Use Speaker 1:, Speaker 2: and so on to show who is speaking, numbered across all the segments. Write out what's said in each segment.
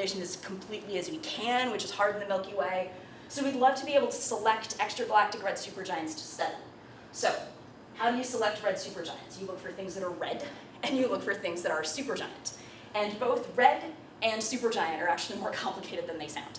Speaker 1: as completely as we can, which is hard in the Milky Way. So we'd love to be able to select extragalactic red supergiants to study. So how do you select red supergiants? You look for things that are red, and you look for things that are supergiant. And both red and supergiant are actually more complicated than they sound.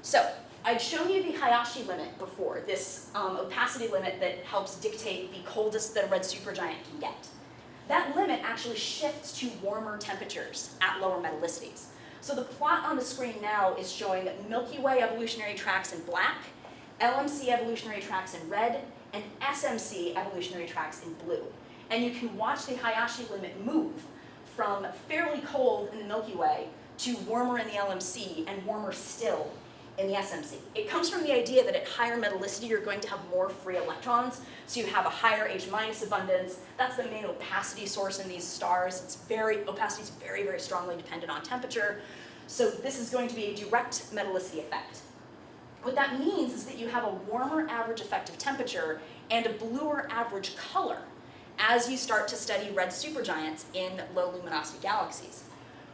Speaker 1: So I'd shown you the Hayashi limit before, this opacity limit that helps dictate the coldest that a red supergiant can get. That limit actually shifts to warmer temperatures at lower metallicities. So the plot on the screen now is showing Milky Way evolutionary tracks in black, LMC evolutionary tracks in red, and SMC evolutionary tracks in blue. And you can watch the Hayashi limit move from fairly cold in the Milky Way to warmer in the LMC and warmer still in the SMC. It comes from the idea that at higher metallicity you're going to have more free electrons, so you have a higher H- abundance. That's the main opacity source in these stars. Opacity is very, very strongly dependent on temperature, so this is going to be a direct metallicity effect. What that means is that you have a warmer average effective temperature and a bluer average color as you start to study red supergiants in low luminosity galaxies.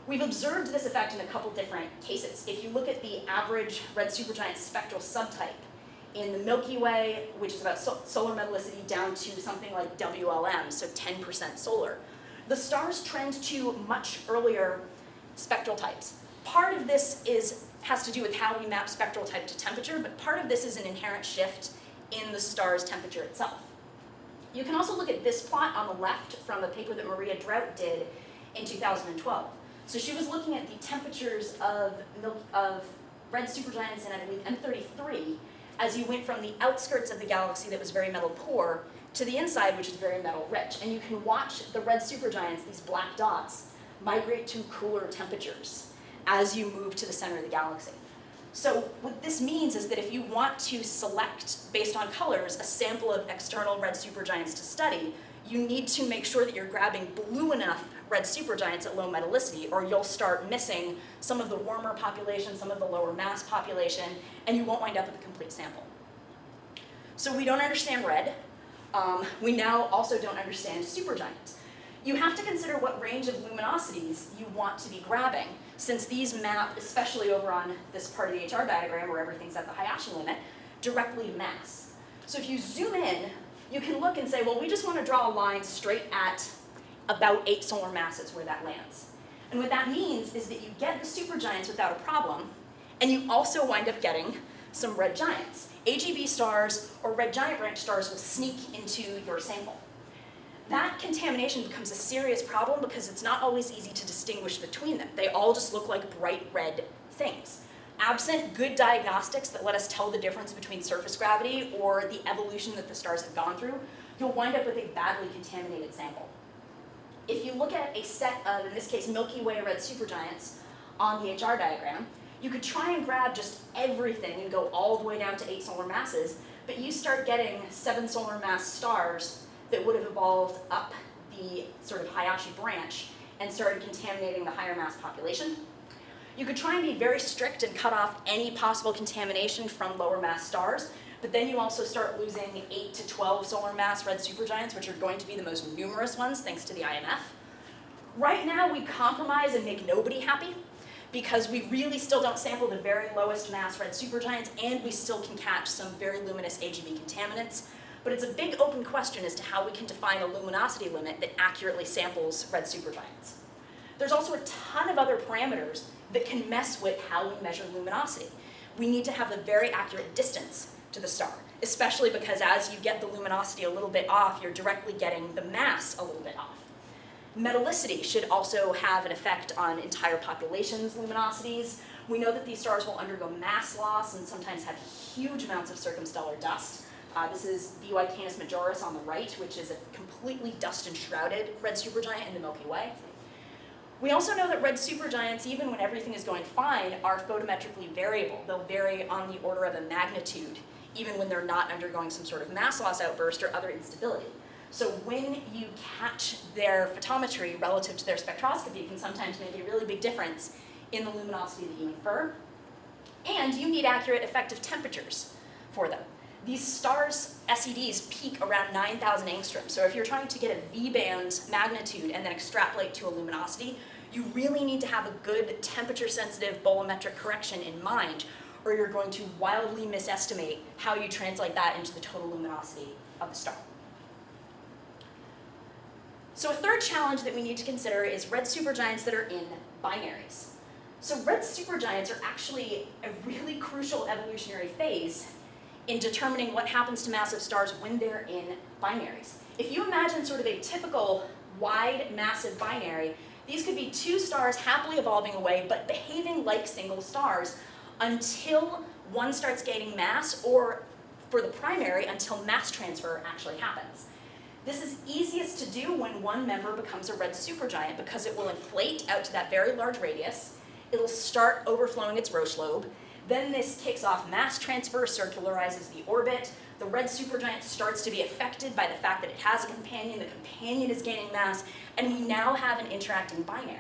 Speaker 1: We've observed this effect in a couple different cases. If you look at the average red supergiant spectral subtype in the Milky Way, which is about solar metallicity down to something like WLM, so 10% solar, the stars trend to much earlier spectral types. Part of this has to do with how we map spectral type to temperature, but part of this is an inherent shift in the star's temperature itself. You can also look at this plot on the left from a paper that Maria Draut did in 2012. So she was looking at the temperatures of red supergiants in, I believe, M33 as you went from the outskirts of the galaxy that was very metal poor to the inside, which is very metal rich. And you can watch the red supergiants, these black dots, migrate to cooler temperatures as you move to the center of the galaxy. So what this means is that if you want to select, based on colors, a sample of external red supergiants to study, you need to make sure that you're grabbing blue enough red supergiants at low metallicity, or you'll start missing some of the warmer population, some of the lower mass population, and you won't wind up with a complete sample. So we don't understand red. We now also don't understand supergiant. You have to consider what range of luminosities you want to be grabbing, since these map, especially over on this part of the HR diagram where everything's at the Hayashi limit, directly to mass. So if you zoom in, you can look and say, well, we just want to draw a line straight at about 8 solar masses where that lands. And what that means is that you get the supergiants without a problem, and you also wind up getting some red giants. AGB stars or red giant branch stars will sneak into your sample. That contamination becomes a serious problem because it's not always easy to distinguish between them. They all just look like bright red things. Absent good diagnostics that let us tell the difference between surface gravity or the evolution that the stars have gone through, you'll wind up with a badly contaminated sample. If you look at a set of, in this case, Milky Way red supergiants on the HR diagram, you could try and grab just everything and go all the way down to 8 solar masses, but you start getting 7 solar mass stars that would have evolved up the sort of Hayashi branch and started contaminating the higher mass population. You could try and be very strict and cut off any possible contamination from lower mass stars, but then you also start losing 8 to 12 solar mass red supergiants, which are going to be the most numerous ones thanks to the IMF. Right now we compromise and make nobody happy because we really still don't sample the very lowest mass red supergiants, and we still can catch some very luminous AGB contaminants. But it's a big open question as to how we can define a luminosity limit that accurately samples red supergiants. There's also a ton of other parameters that can mess with how we measure luminosity. We need to have a very accurate distance to the star, especially because as you get the luminosity a little bit off, you're directly getting the mass a little bit off. Metallicity should also have an effect on entire populations' luminosities. We know that these stars will undergo mass loss and sometimes have huge amounts of circumstellar dust. This is BY Canis Majoris on the right, which is a completely dust-enshrouded red supergiant in the Milky Way. We also know that red supergiants, even when everything is going fine, are photometrically variable. They'll vary on the order of a magnitude, even when they're not undergoing some sort of mass loss outburst or other instability. So when you catch their photometry relative to their spectroscopy can sometimes make a really big difference in the luminosity that you infer. And you need accurate effective temperatures for them. These stars' SEDs peak around 9,000 angstroms. So if you're trying to get a V-band magnitude and then extrapolate to a luminosity, You really need to have a good temperature-sensitive bolometric correction in mind, or you're going to wildly misestimate how you translate that into the total luminosity of the star. So a third challenge that we need to consider is red supergiants that are in binaries. So red supergiants are actually a really crucial evolutionary phase in determining what happens to massive stars when they're in binaries. If you imagine sort of a typical wide, massive binary, these could be two stars happily evolving away, but behaving like single stars until one starts gaining mass, or for the primary, until mass transfer actually happens. This is easiest to do when one member becomes a red supergiant because it will inflate out to that very large radius. It'll start overflowing its Roche lobe. Then this kicks off mass transfer, circularizes the orbit. The red supergiant starts to be affected by the fact that it has a companion. The companion is gaining mass, and we now have an interacting binary.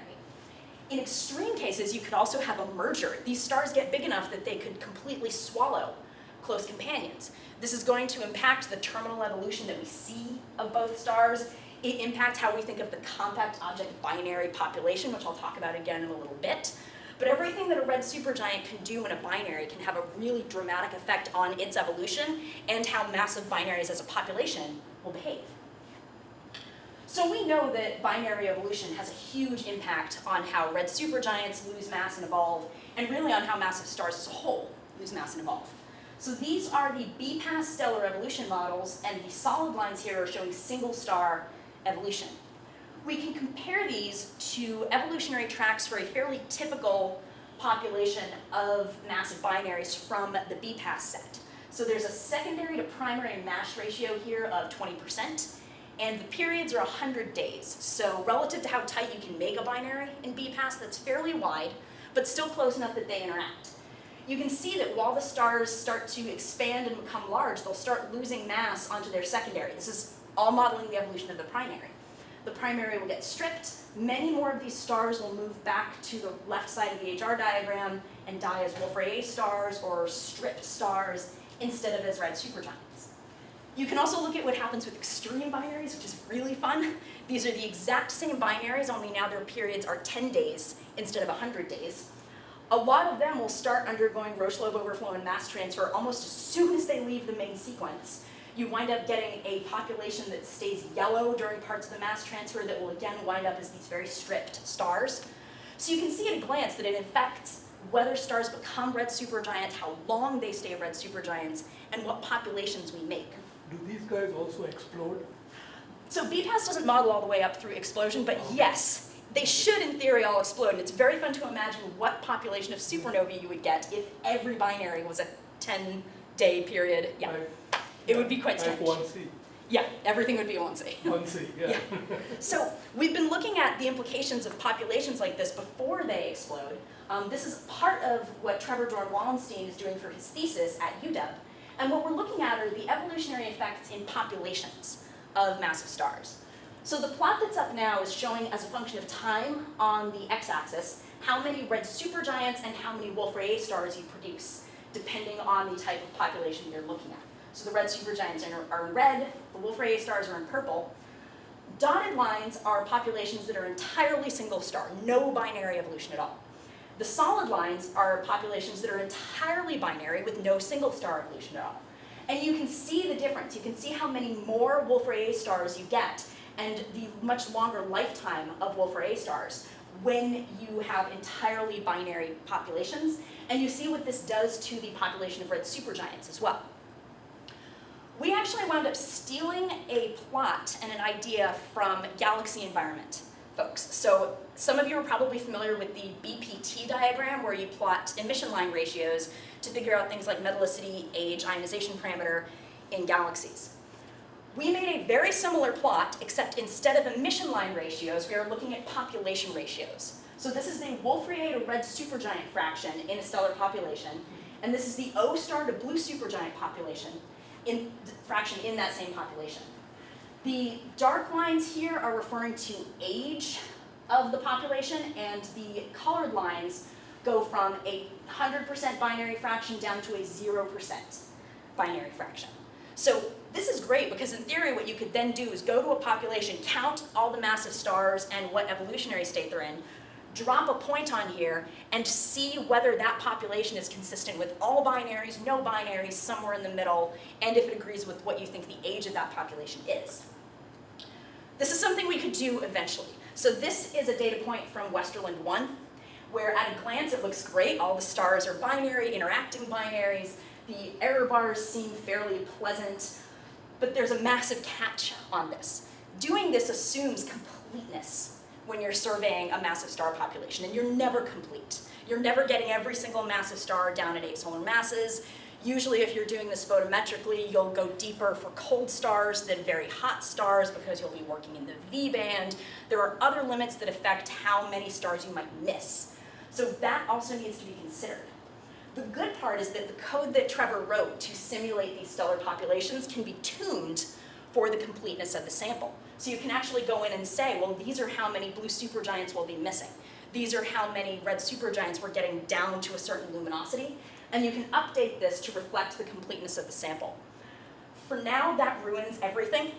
Speaker 1: In extreme cases, you could also have a merger. These stars get big enough that they could completely swallow close companions. This is going to impact the terminal evolution that we see of both stars. It impacts how we think of the compact object binary population, which I'll talk about again in a little bit. But everything that a red supergiant can do in a binary can have a really dramatic effect on its evolution and how massive binaries as a population will behave. So we know that binary evolution has a huge impact on how red supergiants lose mass and evolve, and really on how massive stars as a whole lose mass and evolve. So these are the BPAS stellar evolution models, and the solid lines here are showing single star evolution. We can compare these to evolutionary tracks for a fairly typical population of massive binaries from the BPAS set. So there's a secondary to primary mass ratio here of 20%, and the periods are 100 days. So relative to how tight you can make a binary in BPAS, that's fairly wide, but still close enough that they interact. You can see that while the stars start to expand and become large, they'll start losing mass onto their secondary. This is all modeling the evolution of the primary. The primary will get stripped. Many more of these stars will move back to the left side of the HR diagram and die as Wolf-Rayet stars or stripped stars instead of as red supergiants. You can also look at what happens with extreme binaries, which is really fun. These are the exact same binaries, only now their periods are 10 days instead of 100 days. A lot of them will start undergoing Roche lobe overflow and mass transfer almost as soon as they leave the main sequence. You wind up getting a population that stays yellow during parts of the mass transfer that will again wind up as these very stripped stars. So you can see at a glance that it affects whether stars become red supergiants, how long they stay red supergiants, and what populations we make.
Speaker 2: Do these guys also explode?
Speaker 1: So BPAS doesn't model all the way up through explosion, but yes, they should in theory all explode. And it's very fun to imagine what population of supernovae you would get if every binary was a 10-day period. Yeah. It would be quite strange.
Speaker 2: Like 1C.
Speaker 1: Yeah, everything would be 1C.
Speaker 2: 1C, yeah.
Speaker 1: So we've been looking at the implications of populations like this before they explode. This is part of what Trevor Dorn-Wallenstein is doing for his thesis at UW. And what we're looking at are the evolutionary effects in populations of massive stars. So the plot that's up now is showing as a function of time on the x-axis how many red supergiants and how many Wolf-Rayet stars you produce, depending on the type of population you're looking at. So the red supergiants are in red, the Wolf-Rayet stars are in purple. Dotted lines are populations that are entirely single star, no binary evolution at all. The solid lines are populations that are entirely binary with no single star evolution at all. And you can see the difference. You can see how many more Wolf-Rayet stars you get and the much longer lifetime of Wolf-Rayet stars when you have entirely binary populations. And you see what this does to the population of red supergiants as well. We actually wound up stealing a plot and an idea from galaxy environment folks. So some of you are probably familiar with the BPT diagram where you plot emission line ratios to figure out things like metallicity, age, ionization parameter in galaxies. We made a very similar plot, except instead of emission line ratios, we are looking at population ratios. So this is the Wolf-Rayet to red supergiant fraction in a stellar population, and this is the O star to blue supergiant population fraction in that same population. The dark lines here are referring to age of the population, and the colored lines go from a 100% binary fraction down to a 0% binary fraction. So this is great because in theory what you could then do is go to a population, count all the massive stars and what evolutionary state they're in, drop a point on here and see whether that population is consistent with all binaries, no binaries, somewhere in the middle, and if it agrees with what you think the age of that population is. This is something we could do eventually. So this is a data point from Westerland 1, where at a glance it looks great. All the stars are binary, interacting binaries. The error bars seem fairly pleasant, but there's a massive catch on this. Doing this assumes completeness when you're surveying a massive star population, and you're never complete. You're never getting every single massive star down at 8 solar masses. Usually if you're doing this photometrically, you'll go deeper for cold stars than very hot stars because you'll be working in the V band. There are other limits that affect how many stars you might miss. So that also needs to be considered. The good part is that the code that Trevor wrote to simulate these stellar populations can be tuned for the completeness of the sample. So you can actually go in and say, well, these are how many blue supergiants we'll be missing. These are how many red supergiants we're getting down to a certain luminosity. And you can update this to reflect the completeness of the sample. For now, that ruins everything,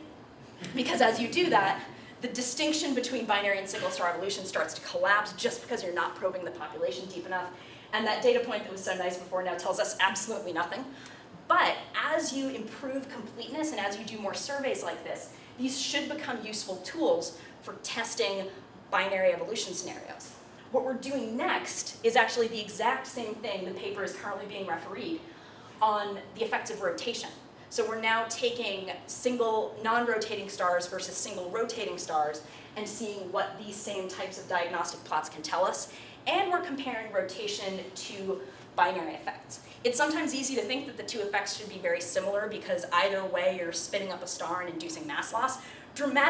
Speaker 1: because as you do that, the distinction between binary and single star evolution starts to collapse just because you're not probing the population deep enough. And that data point that was so nice before now tells us absolutely nothing. But as you improve completeness and as you do more surveys like this, these should become useful tools for testing binary evolution scenarios. What we're doing next is actually the exact same thing. The paper is currently being refereed on the effects of rotation. So we're now taking single non-rotating stars versus single rotating stars and seeing what these same types of diagnostic plots can tell us. And we're comparing rotation to binary effects. It's sometimes easy to think that the two effects should be very similar because either way you're spinning up a star and inducing mass loss. Dramatic